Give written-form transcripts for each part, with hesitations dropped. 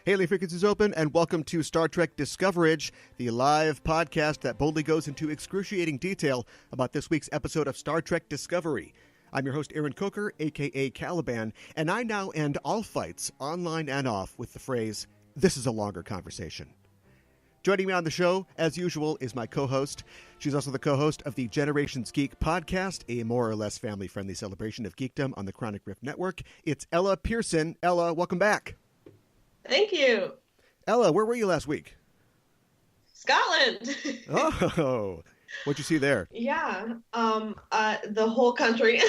Hailing frequencies open, and welcome to Star Trek Discoverage, the live podcast that boldly goes into excruciating detail about this week's episode of Star Trek Discovery. I'm your host, Aaron Coker, a.k.a. Caliban, and I now end all fights, online and off, with the phrase, "This is a longer conversation." Joining me on the show, as usual, is my co-host. She's also the co-host of the Generations Geek podcast, a more or less family-friendly celebration of geekdom on the Chronic Rift Network. It's Ella Pearson. Ella, welcome back. Thank you. Ella, where were you last week? Scotland. Oh, what'd you see there? Yeah, the whole country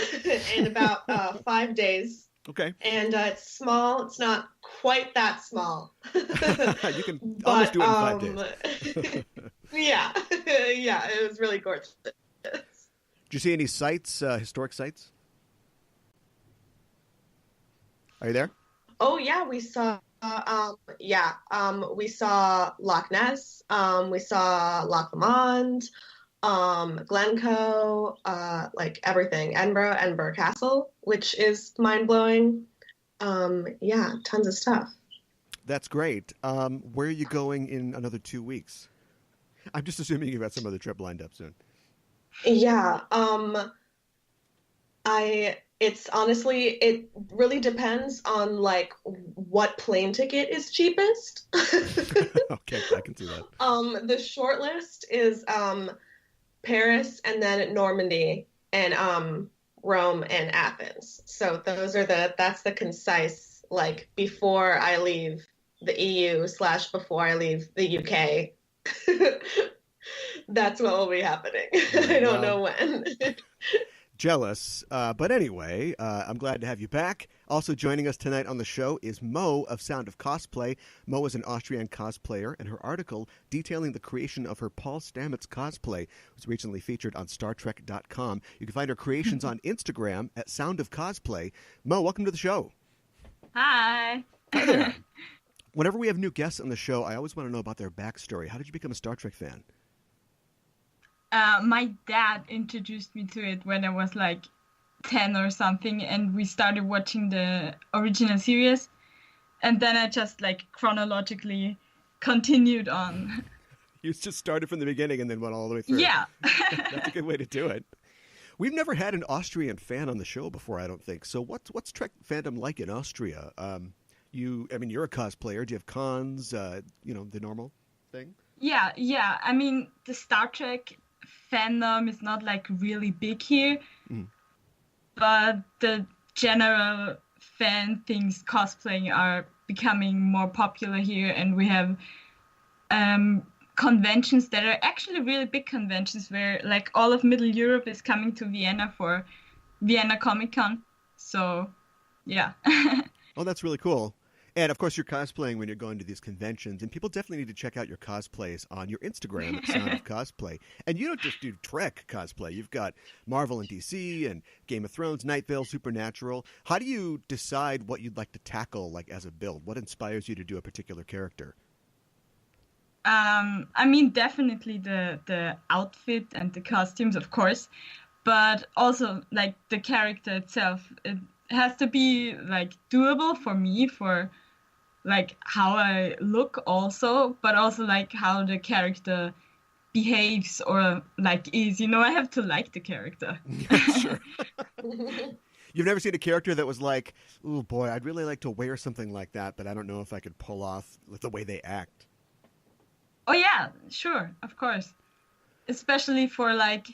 in about 5 days. Okay. And it's small. It's not quite that small. You can almost do it in 5 days. Yeah, it was really gorgeous. Did you see any sites, historic sites? Are you there? Oh yeah, we saw. We saw Loch Ness. We saw Loch Lomond, Glencoe, like everything. Edinburgh Castle, which is mind blowing. Tons of stuff. That's great. Where are you going in another 2 weeks? I'm just assuming you've got some other trip lined up soon. Yeah. It really depends on like what plane ticket is cheapest. Okay, I can see that. The short list is Paris and then Normandy and Rome and Athens. So that's the concise, like, before I leave the EU / before I leave the UK. That's what will be happening. I don't know when. Jealous. But anyway, I'm glad to have you back. Also joining us tonight on the show is Mo of Sound of Cosplay. Mo is an Austrian cosplayer, and her article detailing the creation of her Paul Stamets cosplay was recently featured on StarTrek.com. You can find her creations on Instagram at Sound of Cosplay. Mo, welcome to the show. Hi. Hi there. Whenever we have new guests on the show, I always want to know about their backstory. How did you become a Star Trek fan? My dad introduced me to it when I was like 10 or something, and we started watching the original series, and then I just like chronologically continued on. You just started from the beginning and then went all the way through. Yeah. That's a good way to do it. We've never had an Austrian fan on the show before, I don't think. So what's Trek fandom like in Austria? You're a cosplayer. Do you have cons, the normal thing? Yeah. I mean, the Star Trek fandom is not like really big here, but the general fan things cosplaying are becoming more popular here, and we have conventions that are actually really big conventions where like all of Middle Europe is coming to Vienna for Vienna Comic Con. So yeah. Oh, that's really cool. And, of course, you're cosplaying when you're going to these conventions, and people definitely need to check out your cosplays on your Instagram at Sound of Cosplay. And you don't just do Trek cosplay. You've got Marvel and DC and Game of Thrones, Night Vale, Supernatural. How do you decide what you'd like to tackle, like, as a build? What inspires you to do a particular character? I mean, definitely the outfit and the costumes, of course, but also, like, the character itself. It has to be, like, doable for me, for like how I look also, but also like how the character behaves or like is. I have to like the character. Sure. You've never seen a character that was like, oh boy, I'd really like to wear something like that, but I don't know if I could pull off the way they act. Oh yeah, sure, of course. Especially for like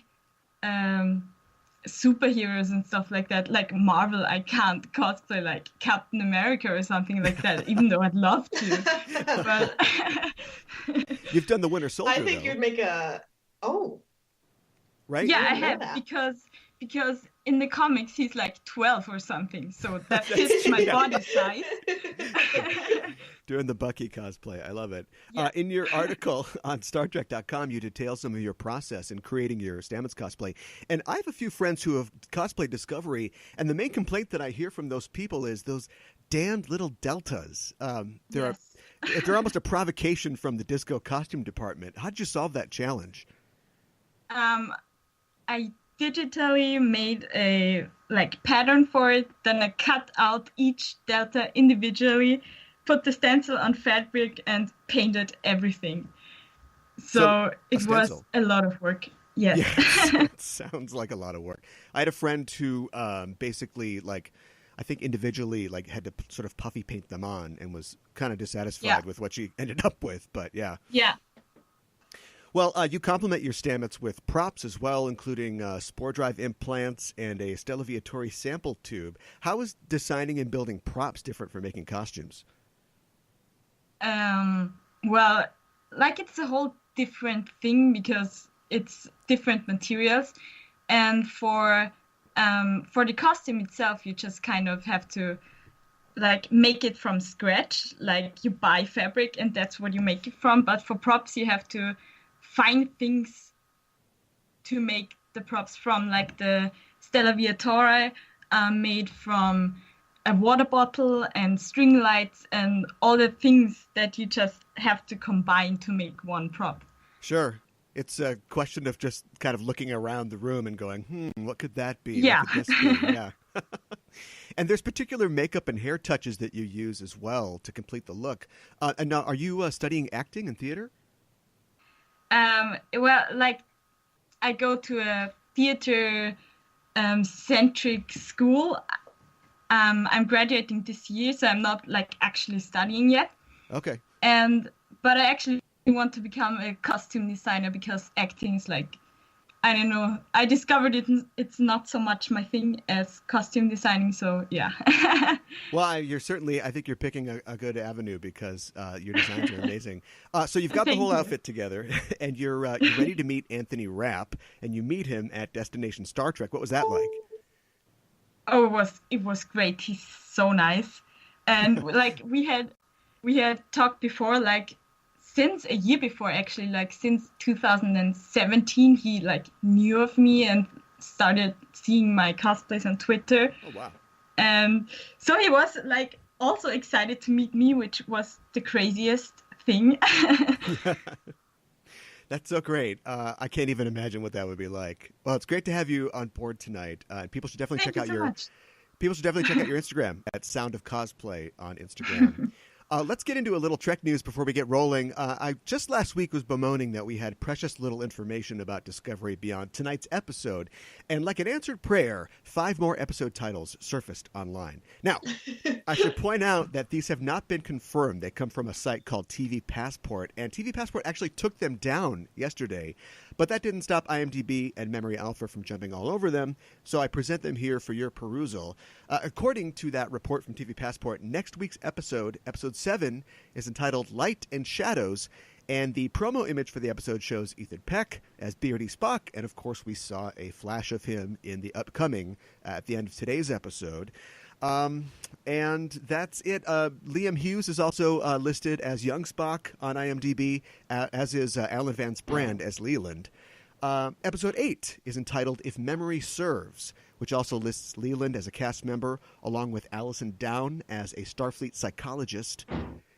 superheroes and stuff like that, like Marvel. I can't cosplay like Captain America or something like that, even though I'd love to. But you've done the Winter Soldier. I think you'd make right? Yeah, I have that. because in the comics he's like 12 or something, so that fits my body size. Doing the Bucky cosplay. I love it. Yeah. In your article on StarTrek.com, you detail some of your process in creating your Stamets cosplay. And I have a few friends who have cosplayed Discovery, and the main complaint that I hear from those people is those damned little deltas. They're almost a provocation from the disco costume department. How did you solve that challenge? I digitally made a pattern for it, then I cut out each delta individually put the stencil on fabric and painted everything. So it was a lot of work. Yes. Yes, it sounds like a lot of work. I had a friend who basically, like, I think individually, like, had to sort of puffy paint them on and was kind of dissatisfied with what she ended up with. But yeah. Yeah. Well, you complement your Stamets with props as well, including spore drive implants and a Stella Viatori sample tube. How is designing and building props different from making costumes? Well, like, it's a whole different thing because it's different materials, and for the costume itself, you just kind of have to like make it from scratch. Like, you buy fabric and that's what you make it from. But for props, you have to find things to make the props from, like the Stella Viatori made from a water bottle and string lights and all the things that you just have to combine to make one prop. Sure. It's a question of just kind of looking around the room and going, what could that be? Yeah. What could this be? Yeah. And there's particular makeup and hair touches that you use as well to complete the look. And now, are you studying acting and theater? Well, like, I go to a theater centric school. I'm graduating this year, so I'm not like actually studying yet. Okay. But I actually want to become a costume designer because acting is like, I don't know. I discovered it's not so much my thing as costume designing. So yeah. Well, you're certainly, I think you're picking a good avenue because your designs are amazing. So you've got the whole outfit together, and you're ready to meet Anthony Rapp, and you meet him at Destination Star Trek. What was that like? Oh, it was great. He's so nice, and like we had talked before, like since a year before, actually, like since 2017, he like knew of me and started seeing my cosplays on Twitter. Oh wow! And so he was like also excited to meet me, which was the craziest thing. That's so great. I can't even imagine what that would be like. Well, it's great to have you on board tonight. People should definitely check out your Instagram at Sound of Cosplay on Instagram. Let's get into a little Trek news before we get rolling. I just last week was bemoaning that we had precious little information about Discovery beyond tonight's episode. And like an answered prayer, 5 more episode titles surfaced online. Now, I should point out that these have not been confirmed. They come from a site called TV Passport. And TV Passport actually took them down yesterday. But that didn't stop IMDb and Memory Alpha from jumping all over them, so I present them here for your perusal. According to that report from TV Passport, next week's episode 7, is entitled Light and Shadows, and the promo image for the episode shows Ethan Peck as Beardy Spock, and of course we saw a flash of him in the upcoming, at the end of today's episode. And that's it. Liam Hughes is also listed as young Spock on IMDb, as is Alan Van Sprand as Leland. Episode 8 is entitled If Memory Serves, which also lists Leland as a cast member, along with Allison Down as a Starfleet psychologist.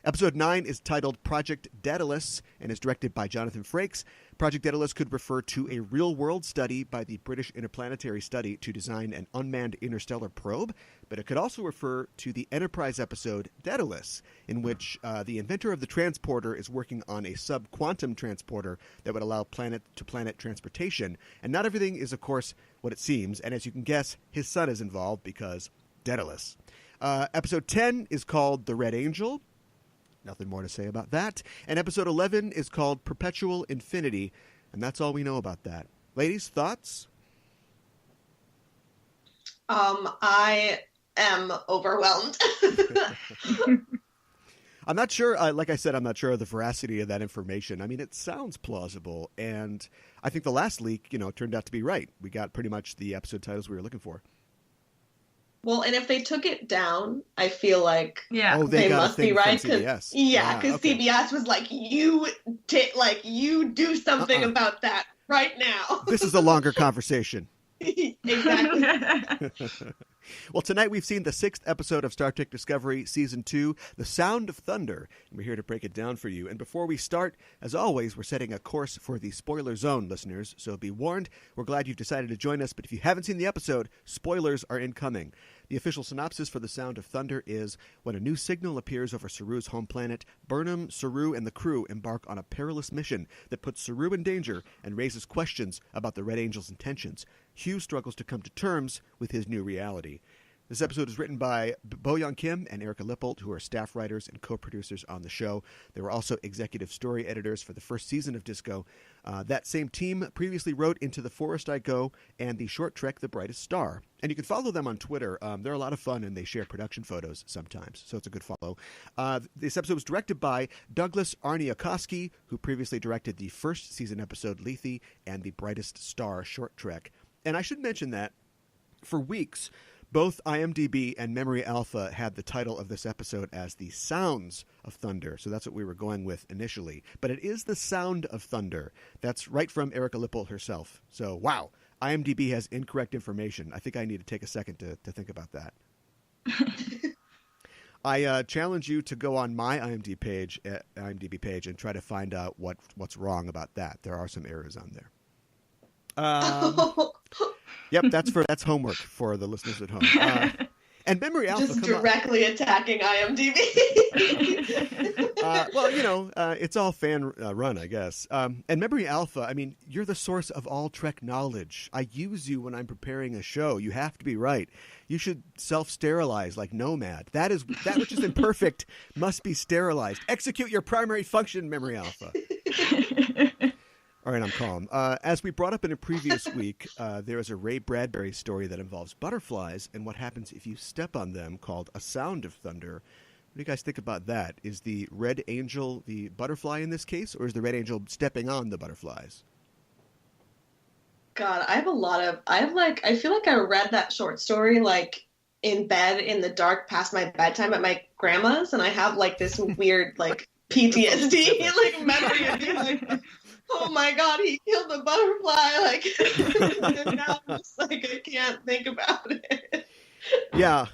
Episode 9 is titled Project Daedalus and is directed by Jonathan Frakes. Project Daedalus could refer to a real-world study by the British Interplanetary Study to design an unmanned interstellar probe, but it could also refer to the Enterprise episode Daedalus, in which the inventor of the transporter is working on a sub-quantum transporter that would allow planet-to-planet transportation. And not everything is, of course, what it seems, and as you can guess, his son is involved because Daedalus. Episode 10 is called The Red Angel. Nothing more to say about that. And episode 11 is called Perpetual Infinity, and that's all we know about that. Ladies, thoughts? I am overwhelmed. I'm not sure, like I said, I'm not sure of the veracity of that information. I mean, it sounds plausible, and I think the last leak, turned out to be right. We got pretty much the episode titles we were looking for. Well, and if they took it down, I feel like they must be right. CBS. Because CBS was like, you do something about that right now. This is a longer conversation. Exactly. Well, tonight we've seen the 6th episode of Star Trek Discovery Season 2, The Sound of Thunder, and we're here to break it down for you. And before we start, as always, we're setting a course for the spoiler zone, listeners, so be warned. We're glad you've decided to join us, but if you haven't seen the episode, spoilers are incoming. The official synopsis for The Sound of Thunder is, when a new signal appears over Saru's home planet, Burnham, Saru, and the crew embark on a perilous mission that puts Saru in danger and raises questions about the Red Angel's intentions. Hugh struggles to come to terms with his new reality. This episode is written by Bo-Young Kim and Erica Lippold, who are staff writers and co-producers on the show. They were also executive story editors for the first season of Disco. That same team previously wrote Into the Forest I Go and the short trek The Brightest Star. And you can follow them on Twitter. They're a lot of fun, and they share production photos sometimes, so it's a good follow. This episode was directed by Douglas Arniakowski, who previously directed the first season episode Lethe and the Brightest Star short trek. And I should mention that for weeks, both IMDb and Memory Alpha had the title of this episode as The Sounds of Thunder, so that's what we were going with initially. But it is The Sound of Thunder. That's right from Erica Lippold herself. So, wow, IMDb has incorrect information. I think I need to take a second to think about that. I challenge you to go on my IMDb page and try to find out what's wrong about that. There are some errors on there. Yep, that's homework for the listeners at home. And Memory Alpha, just directly attacking IMDb. Well, it's all fan run, I guess. And Memory Alpha, I mean, you're the source of all Trek knowledge. I use you when I'm preparing a show. You have to be right. You should self-sterilize like Nomad. That which is imperfect must be sterilized. Execute your primary function, Memory Alpha. All right, I'm calm. As we brought up in a previous week, there is a Ray Bradbury story that involves butterflies and what happens if you step on them, called A Sound of Thunder. What do you guys think about that? Is the Red Angel the butterfly in this case, or is the Red Angel stepping on the butterflies? God, I feel like I read that short story like in bed in the dark past my bedtime at my grandma's, and I have like this weird like PTSD like memory of being like, oh my God, he killed the butterfly. Like, and now I'm just like, I can't think about it. Yeah,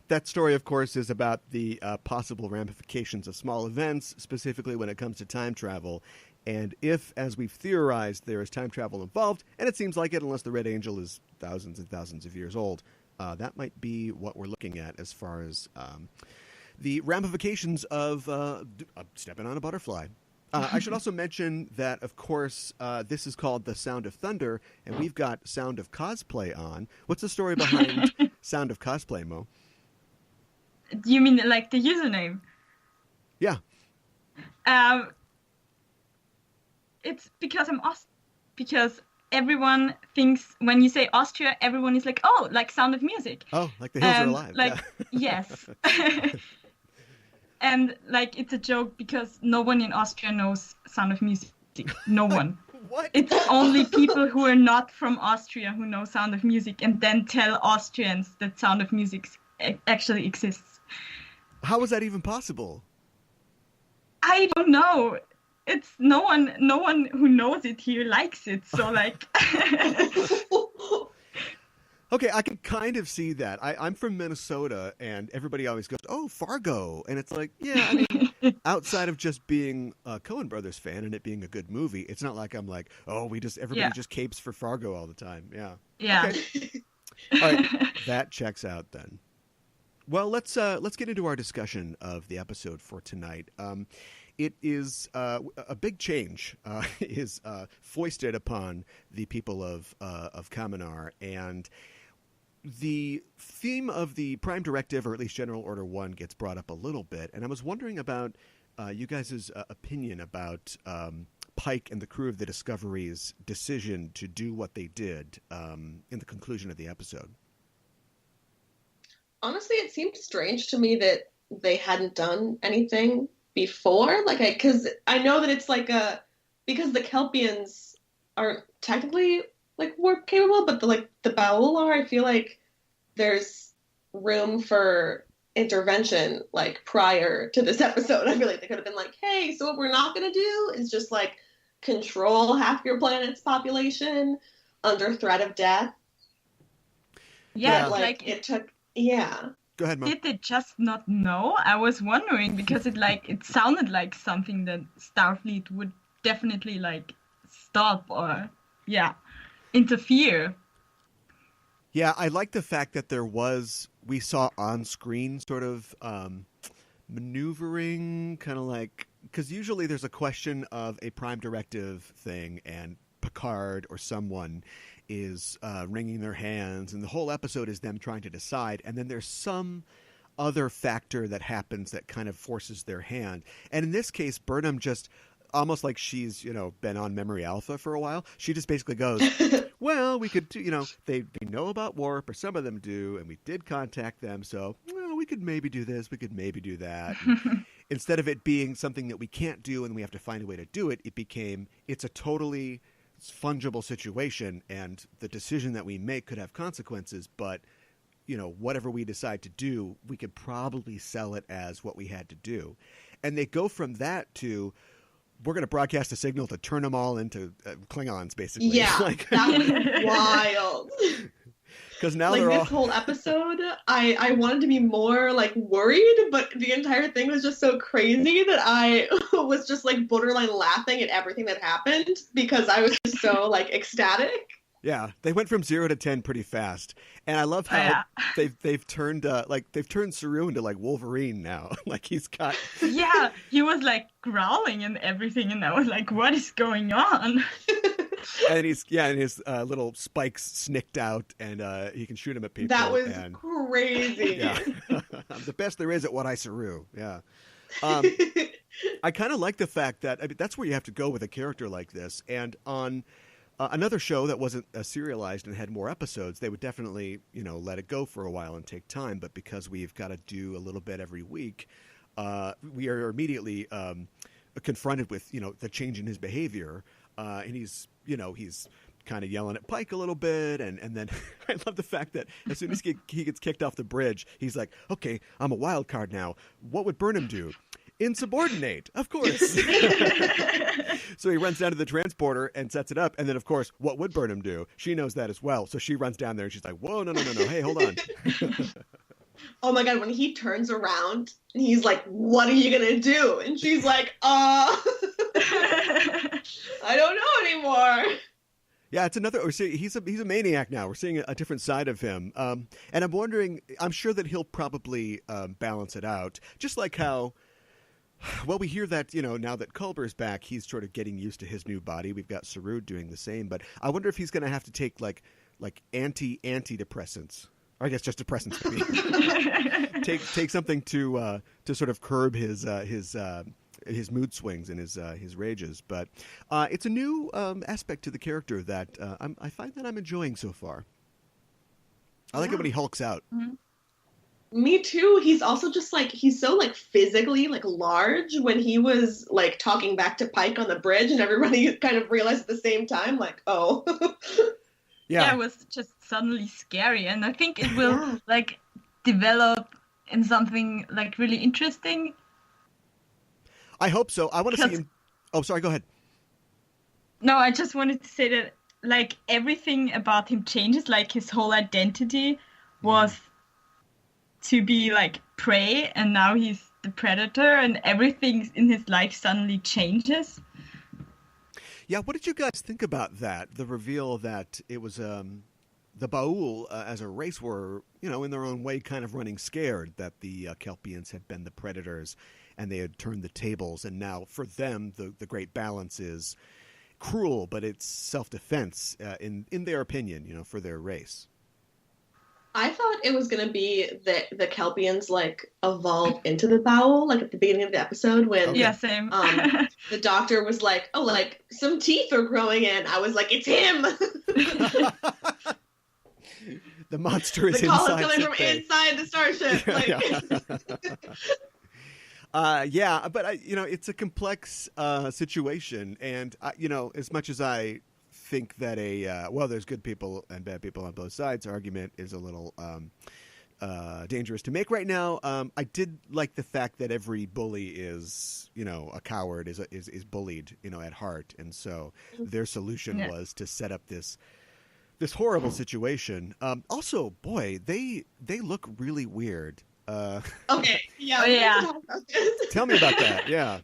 that story, of course, is about the possible ramifications of small events, specifically when it comes to time travel. And if, as we've theorized, there is time travel involved, and it seems like it, unless the Red Angel is thousands and thousands of years old, that might be what we're looking at as far as the ramifications of stepping on a butterfly. I should also mention that, of course, this is called The Sound of Thunder, and we've got Sound of Cosplay on. What's the story behind Sound of Cosplay, Mo? Do you mean like the username? Yeah. It's because because everyone thinks when you say Austria, everyone is like, oh, like Sound of Music. Oh, like the hills are alive. Like, yeah. Yes. And, like, it's a joke because no one in Austria knows Sound of Music. No one. What? It's only people who are not from Austria who know Sound of Music and then tell Austrians that Sound of Music actually exists. How is that even possible? I don't know. It's no one who knows it here likes it. So, like... Okay, I can kind of see that. I'm from Minnesota, and everybody always goes, oh, Fargo. And it's like, yeah, I mean, outside of just being a Coen Brothers fan and it being a good movie, it's not like I'm like, oh, everybody just capes for Fargo all the time. Yeah. Yeah. Okay. All right, that checks out then. Well, let's get into our discussion of the episode for tonight. It is a big change is foisted upon the people of Kaminar, and the theme of the Prime Directive, or at least General Order 1, gets brought up a little bit, and I was wondering about you guys' opinion about Pike and the crew of the Discovery's decision to do what they did in the conclusion of the episode. Honestly, it seemed strange to me that they hadn't done anything before, because I know that it's because the Kelpians aren't technically warp capable, but the Ba'ul are. I feel like there's room for intervention prior to this episode. I feel like they could have been like, hey, so what we're not going to do is just control half your planet's population under threat of death. Yeah, it took. Yeah. Go ahead, Mo. Did they just not know? I was wondering because it sounded like something that Starfleet would definitely stop or interfere. Yeah, I like the fact that we saw on screen sort of maneuvering, kind of like, because usually there's a question of a prime directive thing and Picard or someone is wringing their hands, and the whole episode is them trying to decide, and then there's some other factor that happens that kind of forces their hand. And in this case, Burnham just, almost like she's, been on Memory Alpha for a while, she just basically goes, well, we could do, they know about warp, or some of them do, and we did contact them, so we could maybe do this, we could maybe do that. Instead of it being something that we can't do and we have to find a way to do it, it's a totally fungible situation, and the decision that we make could have consequences, but whatever we decide to do, we could probably sell it as what we had to do. And they go from that to, we're going to broadcast a signal to turn them all into Klingons, basically. Yeah, that was wild. Because now like this whole episode, I wanted to be more like worried, but the entire thing was just so crazy that I was just like borderline laughing at everything that happened because I was just so like ecstatic. Yeah, they went from 0 to 10 pretty fast, and I love how they've turned Saru into like Wolverine now. Like he's got he was like growling and everything, and I was like, what is going on? And his little spikes snicked out, and he can shoot him at people. That was crazy. Yeah, I'm the best there is at what I Saru. Yeah. I kind of like the fact that that's where you have to go with a character like this, and on another show that wasn't serialized and had more episodes, they would definitely, let it go for a while and take time. But because we've got to do a little bit every week, we are immediately confronted with, the change in his behavior. And he's kind of yelling at Pike a little bit. And then I love the fact that as soon as he gets kicked off the bridge, he's like, okay, I'm a wild card now. What would Burnham do? Insubordinate, of course. So he runs down to the transporter and sets it up. And then, of course, what would Burnham do? She knows that as well. So she runs down there and she's like, whoa, no. Hey, hold on. Oh, my God. When he turns around, he's like, what are you going to do? And she's like, I don't know anymore. Yeah, it's another. He's a maniac now. We're seeing a different side of him. And I'm wondering, I'm sure that he'll probably balance it out. Just like how, well, we hear that, now that Culber's back, he's sort of getting used to his new body. We've got Saru doing the same, but I wonder if he's going to have to take like antidepressants, or I guess just depressants maybe. take something to sort of curb his mood swings and his rages. But it's a new aspect to the character that I find that I'm enjoying so far. I like it when he hulks out. Mm-hmm. Me too. He's also just like, he's so like physically like large. When he was like talking back to Pike on the bridge and everybody kind of realized at the same time, like, oh. Yeah, it was just suddenly scary. And I think it will like develop in something like really interesting. I hope so. I want to see him. Oh, sorry, go ahead. No, I just wanted to say that like everything about him changes. Like his whole identity was to be like prey, and now he's the predator, and everything in his life suddenly changes. Yeah, what did you guys think about that? The reveal that it was the Ba'ul as a race were, in their own way kind of running scared that the Kelpians had been the predators and they had turned the tables, and now for them the great balance is cruel, but it's self-defense in their opinion, for their race. I thought it was going to be that the Kelpians like evolve into the Ba'ul, like at the beginning of the episode when same. The doctor was like, oh, like some teeth are growing in. I was like, it's him. The monster is the call inside. The call is coming from inside the starship. But it's a complex situation, and as much as I think that there's good people and bad people on both sides argument is a little dangerous to make right now. I did like the fact that every bully is, a coward, is bullied, at heart, and so their solution was to set up this horrible situation. Also, boy, they look really weird. Okay, Tell me about that. Yeah,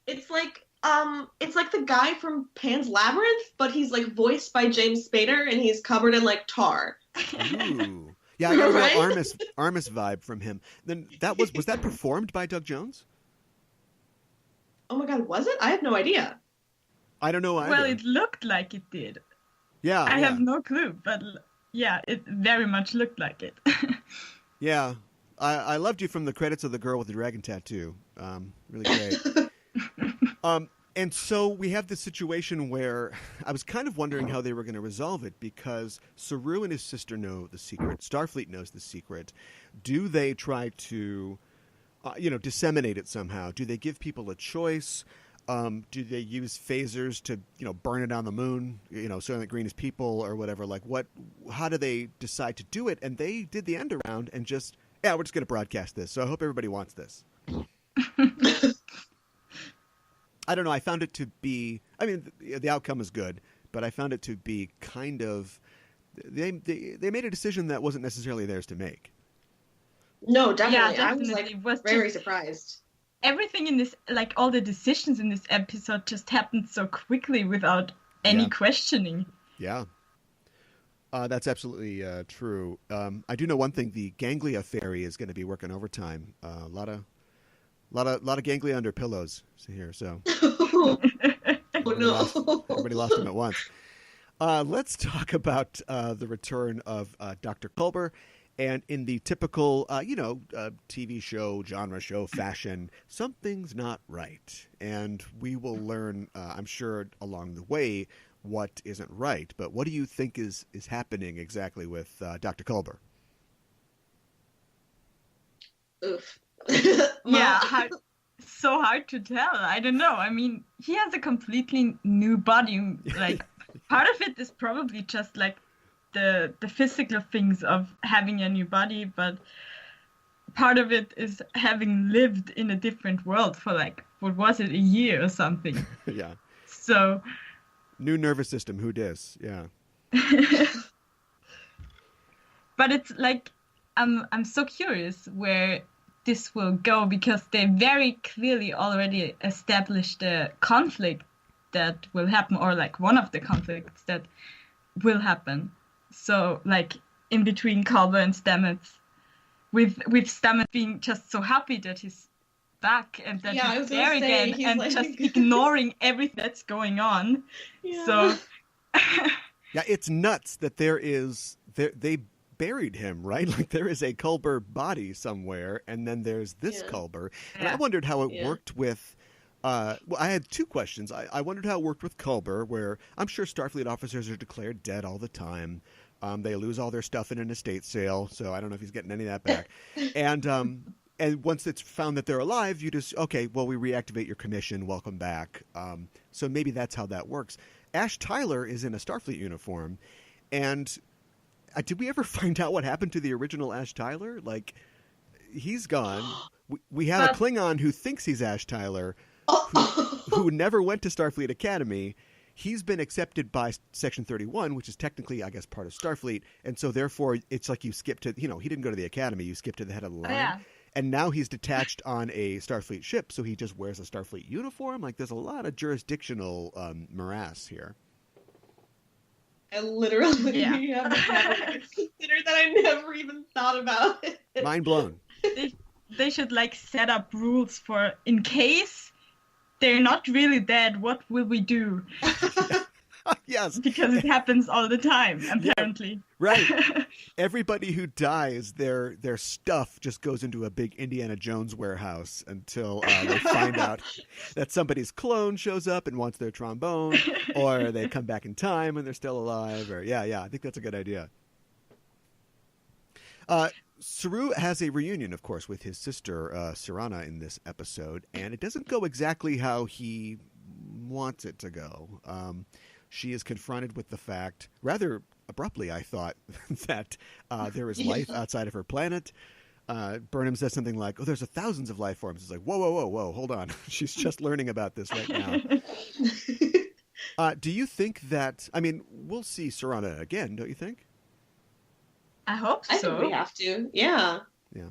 it's like the guy from Pan's Labyrinth, but he's like voiced by James Spader, and he's covered in like tar. Ooh. Yeah, I got a real Right? Armis vibe from him. Then was that performed by Doug Jones? Oh my God, was it? I have no idea. I don't know either. Well, it looked like it did. Yeah, I yeah. have no clue, but yeah, it very much looked like it. Yeah. I loved you from the credits of The Girl with the Dragon Tattoo. Really great. And so we have this situation where I was kind of wondering how they were going to resolve it, because Saru and his sister know the secret. Starfleet knows the secret. Do they try to, disseminate it somehow? Do they give people a choice? Do they use phasers to, burn it on the moon, Soylent Green is people or whatever? Like, how do they decide to do it? And they did the end around and just, we're just going to broadcast this. So I hope everybody wants this. I don't know. I found it to be, the outcome is good, but I found it to be kind of, they made a decision that wasn't necessarily theirs to make. No, definitely. Yeah, I was definitely. It was very just- surprised. Everything in this, like all the decisions in this episode, just happened so quickly without any questioning. Yeah. That's absolutely true. I do know one thing: the Ganglia Fairy is going to be working overtime. A lot of Ganglia under pillows here. So Oh no. everybody lost them at once. Let's talk about the return of Dr. Culber. And in the typical, TV show, genre show fashion, something's not right. And we will learn, I'm sure, along the way, what isn't right. But what do you think is happening exactly with Dr. Culber? Oof. Yeah, so hard to tell. I don't know. I mean, he has a completely new body. Like, part of it is probably just like the physical things of having a new body, but part of it is having lived in a different world for like, what was it, a year or something. Yeah. So New nervous system, who dis? Yeah. but it's like I'm so curious where this will go, because they very clearly already established a conflict that will happen, or like one of the conflicts that will happen. So, like, in between Culber and Stamets, with Stamets being just so happy that he's back and that he's there again, and like... just ignoring everything that's going on. Yeah. So, yeah, it's nuts that they buried him, right? Like, there is a Culber body somewhere, and then there's this Culber. And I wondered how it worked with... I had two questions. I wondered how it worked with Culber, where I'm sure Starfleet officers are declared dead all the time. They lose all their stuff in an estate sale, so I don't know if he's getting any of that back. And once it's found that they're alive, you just, we reactivate your commission, welcome back. So maybe that's how that works. Ash Tyler is in a Starfleet uniform, and did we ever find out what happened to the original Ash Tyler? Like, he's gone. We have a Klingon who thinks he's Ash Tyler, who never went to Starfleet Academy. He's been accepted by Section 31, which is technically, I guess, part of Starfleet. And so, therefore, it's like you skip to, he didn't go to the Academy. You skip to the head of the line. Yeah. And now he's detached on a Starfleet ship, so he just wears a Starfleet uniform. Like, there's a lot of jurisdictional morass here. I literally have never considered that. I never even thought about it. Mind blown. They should, like, set up rules for, in case they're not really dead, what will we do? Yes. Because it happens all the time, apparently. Yeah, right. Everybody who dies, their stuff just goes into a big Indiana Jones warehouse until they find out that somebody's clone shows up and wants their trombone, or they come back in time and they're still alive. Or I think that's a good idea. Saru has a reunion, of course, with his sister, Sirana, in this episode, and it doesn't go exactly how he wants it to go. She is confronted with the fact, rather abruptly, I thought, that there is life outside of her planet. Burnham says something like, there's thousands of life forms. It's like, whoa, hold on. She's just learning about this right now. Do you think that, we'll see Sirana again, don't you think? I hope so. I think we have to, yeah. Yeah.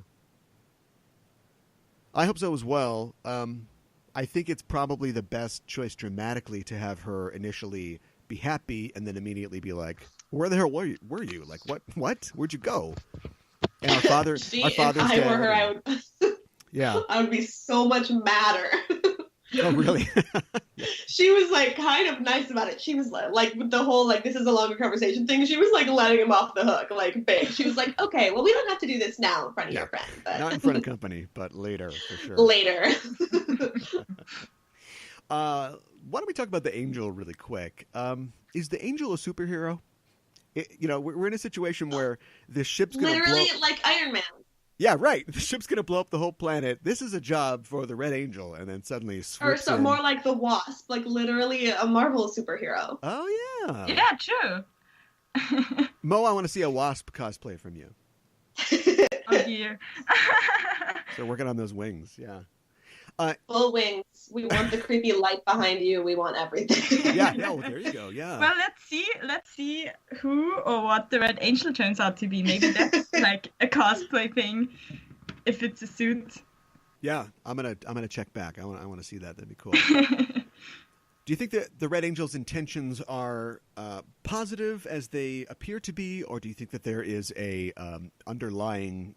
I hope so as well. I think it's probably the best choice dramatically to have her initially be happy and then immediately be like, "Where the hell were you? Like, what? Where'd you go?" And our father's if I dead. were her, I would. Yeah. I would be so much madder. Oh, really? She was like kind of nice about it. She was like with the whole like this is a longer conversation thing. She was like letting him off the hook, like big. She was like, okay, well we don't have to do this now in front of your friend, but Not in front of company, but later for sure. Later. Why don't we talk about the Angel really quick? Is the Angel a superhero? We're in a situation where the ship's going to literally blow... like Iron Man. Yeah, right. The ship's going to blow up the whole planet. This is a job for the Red Angel, and then suddenly swoops in. More like the Wasp, like literally a Marvel superhero. Oh, yeah. Yeah, true. Mo, I want to see a Wasp cosplay from you. Oh, dear. So working on those wings, yeah. Full wings. We want the creepy light behind you. We want everything. Yeah, there you go, yeah. Well, let's see who or what the Red Angel turns out to be. Maybe that's like a cosplay thing, if it's a suit. Yeah, I'm gonna check back. I want to see that. That'd be cool. Do you think that the Red Angel's intentions are positive as they appear to be, or do you think that there is a underlying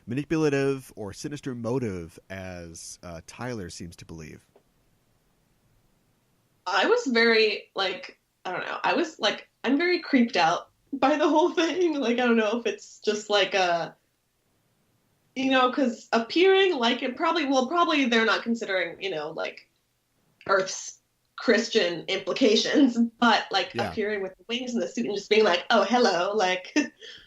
manipulative or sinister motive, as Tyler seems to believe? I was very like, I don't know. I was like, I'm very creeped out by the whole thing. Like, I don't know if it's just like because appearing like it probably they're not considering, like Earth's Christian implications, but like appearing with the wings and the suit and just being like, oh, hello, like,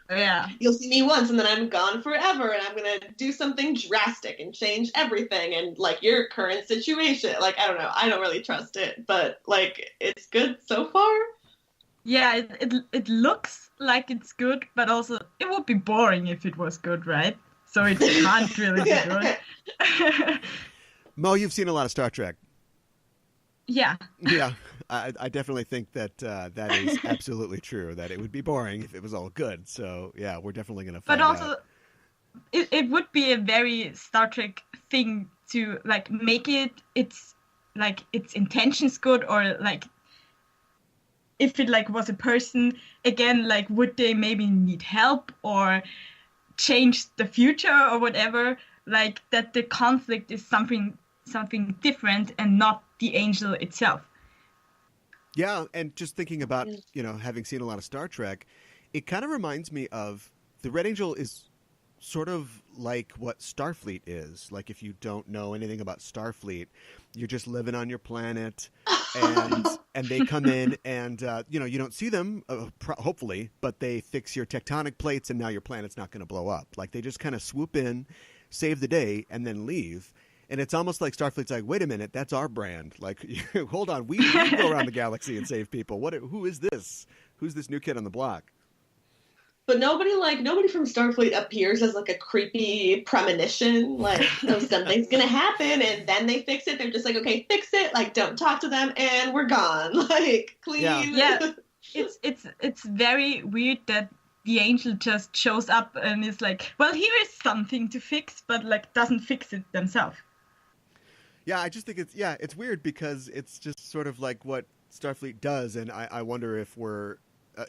yeah, you'll see me once and then I'm gone forever and I'm going to do something drastic and change everything and like your current situation. Like, I don't know. I don't really trust it, but like, it's good so far. Yeah, it looks like it's good, but also it would be boring if it was good, right? So it can't really be good. Mo, you've seen a lot of Star Trek. Yeah. Yeah, I definitely think that that is absolutely true, that it would be boring if it was all good. So, yeah, we're definitely going to find out. But also, it would be a very Star Trek thing to, like, make its intentions good, or, like, if it, like, was a person, again, like, would they maybe need help or change the future or whatever? Like, that the conflict is something different and not the angel itself. Yeah, and just thinking about, having seen a lot of Star Trek, it kind of reminds me of the Red Angel is sort of like what Starfleet is. Like, if you don't know anything about Starfleet, you're just living on your planet, and they come in and, you don't see them, hopefully, but they fix your tectonic plates and now your planet's not going to blow up. Like, they just kind of swoop in, save the day, and then leave. And it's almost like Starfleet's like, wait a minute, that's our brand. Like, hold on, we go around the galaxy and save people. Who is this? Who's this new kid on the block? But nobody from Starfleet appears as like a creepy premonition, like, oh, something's gonna happen, and then they fix it. They're just like, okay, fix it. Like, don't talk to them, and we're gone. Like, clean. Yeah. It's very weird that the angel just shows up and is like, well, here is something to fix, but like doesn't fix it themselves. Yeah, I just think it's weird because it's just sort of like what Starfleet does, and I wonder if we're,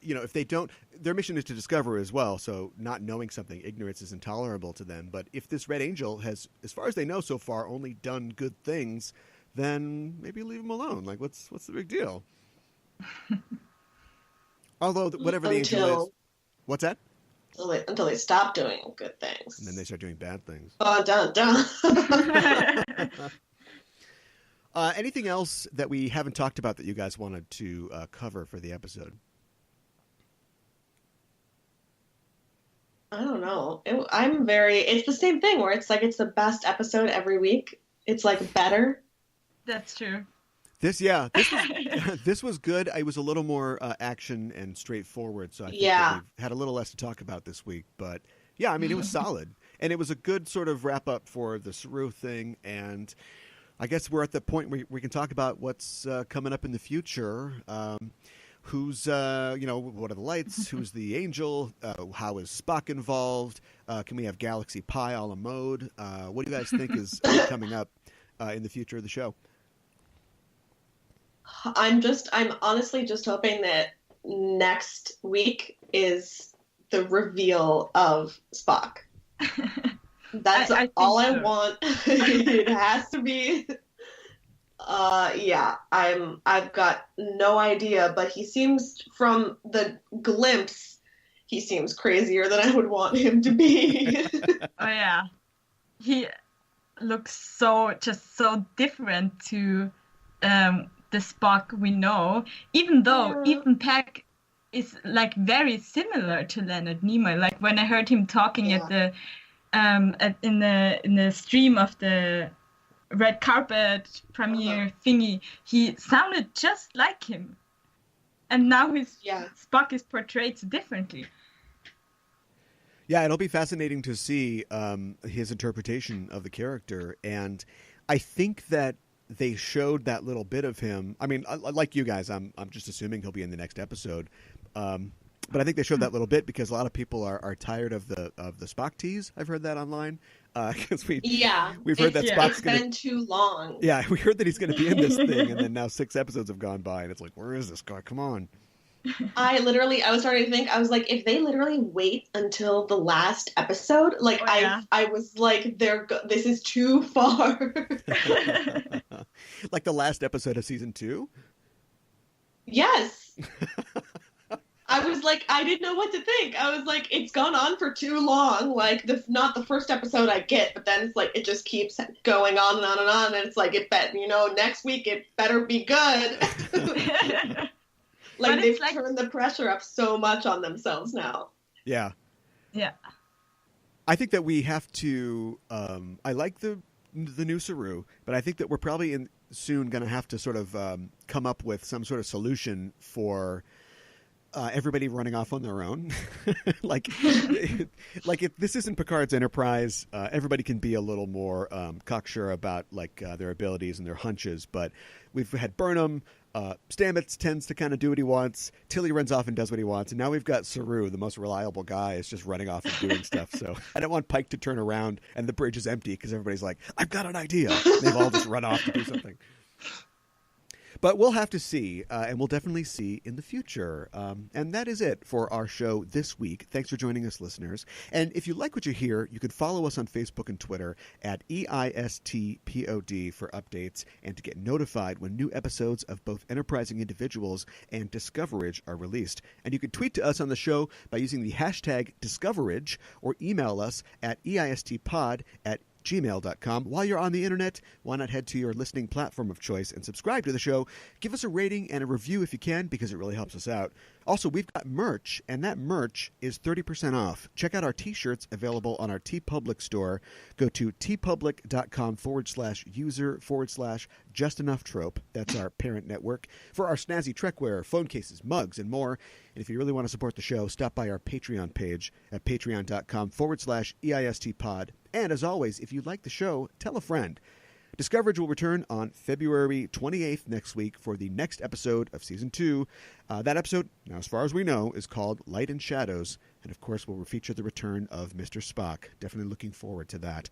if they don't, their mission is to discover as well, so not knowing something, ignorance is intolerable to them. But if this Red Angel has, as far as they know so far, only done good things, then maybe leave him alone. Like, what's the big deal? Although, whatever the angel is. What's that? Until they stop doing good things. And then they start doing bad things. Dun, dun. Anything else that we haven't talked about that you guys wanted to cover for the episode? I don't know. It's the same thing where it's like it's the best episode every week. It's like better. That's true. This was good. It was a little more action and straightforward, so I think that we've had a little less to talk about this week. But yeah, I mean, it was solid, and it was a good sort of wrap up for the Saru thing. And I guess we're at the point where we can talk about what's coming up in the future. Who's what are the lights? Who's the angel? How is Spock involved? Can we have Galaxy Pi a la mode? What do you guys think is coming up in the future of the show? I'm honestly just hoping that next week is the reveal of Spock. That's all I want. It has to be. Yeah, I've got no idea, but he seems, from the glimpse, he seems crazier than I would want him to be. Oh yeah, he looks so different to the Spock we know. Even though Ethan Peck is like very similar to Leonard Nimoy. Like when I heard him talking at the in the stream of the red carpet premiere thingy, he sounded just like him. And now Spock is portrayed differently. Yeah, it'll be fascinating to see his interpretation of the character. And I think that they showed that little bit of him. I mean, like you guys, I'm just assuming he'll be in the next episode. But I think they showed that little bit because a lot of people are tired of the Spock tease. I've heard that online. Because we've heard that Spock's been too long. Yeah, we heard that he's going to be in this thing, and then now 6 episodes have gone by, and it's like, where is this guy? Come on. I was starting to think, I was like, if they literally wait until the last episode, like I was like, this is too far. Like the last episode of season 2? Yes. I was like, I didn't know what to think. I was like, it's gone on for too long. Like, not the first episode I get, but then it's like, it just keeps going on and on and on. And it's like, next week it better be good. Like, they've turned the pressure up so much on themselves now. Yeah. Yeah. I think that we have to, I like the new Saru, but I think that we're probably soon going to have to sort of come up with some sort of solution for everybody running off on their own. like if this isn't Picard's Enterprise, everybody can be a little more cocksure about their abilities and their hunches. But we've had Burnham. Stamets tends to kind of do what he wants. Tilly runs off and does what he wants. And now we've got Saru, the most reliable guy, is just running off and doing stuff. So I don't want Pike to turn around and the bridge is empty because everybody's like, I've got an idea. And they've all just run off to do something. But we'll have to see, and we'll definitely see in the future. And that is it for our show this week. Thanks for joining us, listeners. And if you like what you hear, you can follow us on Facebook and Twitter at EISTPOD for updates and to get notified when new episodes of both Enterprising Individuals and Discoverage are released. And you can tweet to us on the show by using the hashtag Discoverage or email us at EISTPod@gmail.com. While you're on the internet, why not head to your listening platform of choice and subscribe to the show. Give us a rating and a review if you can, because it really helps us out. Also, we've got merch, and that merch is 30% off. Check out our t-shirts available on our TeePublic store. Go to tpublic.com/user/justenough-trope. That's our parent network. For our snazzy Trekwear, phone cases, mugs, and more. And if you really want to support the show, stop by our Patreon page at patreon.com/EISTpod. And as always, if you like the show, tell a friend. Discoverage will return on February 28th next week for the next episode of Season 2. That episode, now as far as we know, is called Light and Shadows. And of course, will feature the return of Mr. Spock. Definitely looking forward to that.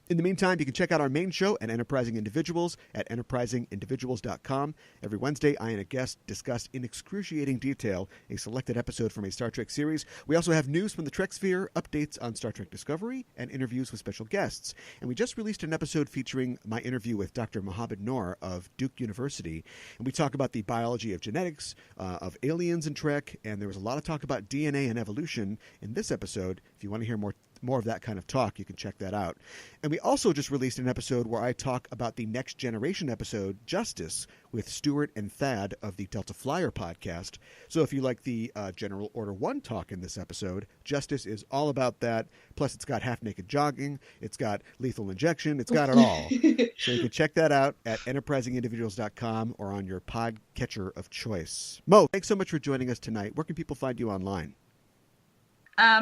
In the meantime, you can check out our main show at Enterprising Individuals at enterprisingindividuals.com. Every Wednesday, I and a guest discuss in excruciating detail a selected episode from a Star Trek series. We also have news from the Trek Sphere, updates on Star Trek Discovery, and interviews with special guests. And we just released an episode featuring my interview with Dr. Mohammed Noor of Duke University. And we talk about the biology of genetics, of aliens in Trek, and there was a lot of talk about DNA and evolution in this episode. If you want to hear more of that kind of talk, you can check that out. And we also just released an episode where I talk about the Next Generation episode, Justice, with Stuart and Thad of the Delta Flyer podcast. So if you like the General Order 1 talk in this episode, Justice is all about that. Plus, it's got half-naked jogging, it's got lethal injection, it's got it all. So you can check that out at enterprisingindividuals.com or on your podcatcher of choice. Mo, thanks so much for joining us tonight. Where can people find you online?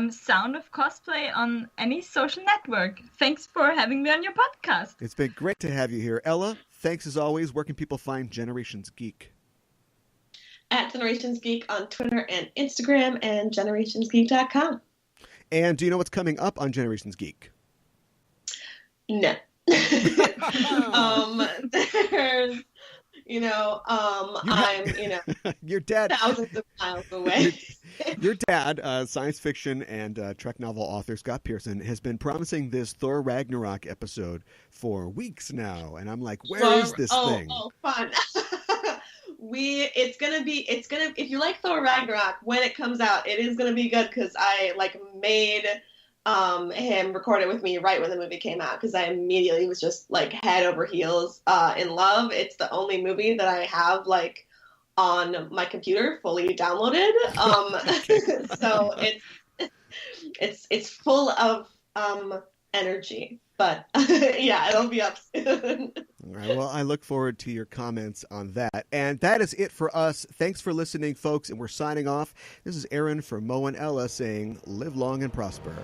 Sound of Cosplay on any social network. Thanks for having me on your podcast. It's been great to have you here. Ella, thanks as always. Where can people find Generations Geek? At Generations Geek on Twitter and Instagram, and generationsgeek.com. And do you know what's coming up on Generations Geek? No. I'm, your dad, thousands of miles away. your dad, science fiction and Trek novel author Scott Pearson, has been promising this Thor Ragnarok episode for weeks now, and I'm like, where is this thing? Oh, fun. If you like Thor Ragnarok, when it comes out, it is gonna be good because I made him record it with me right when the movie came out because I immediately was just head over heels in love. It's the only movie that I have on my computer fully downloaded. So it's full of energy. But yeah, it'll be up soon. All right. Well, I look forward to your comments on that. And that is it for us. Thanks for listening, folks. And we're signing off. This is Aaron from Mo and Ella saying, live long and prosper.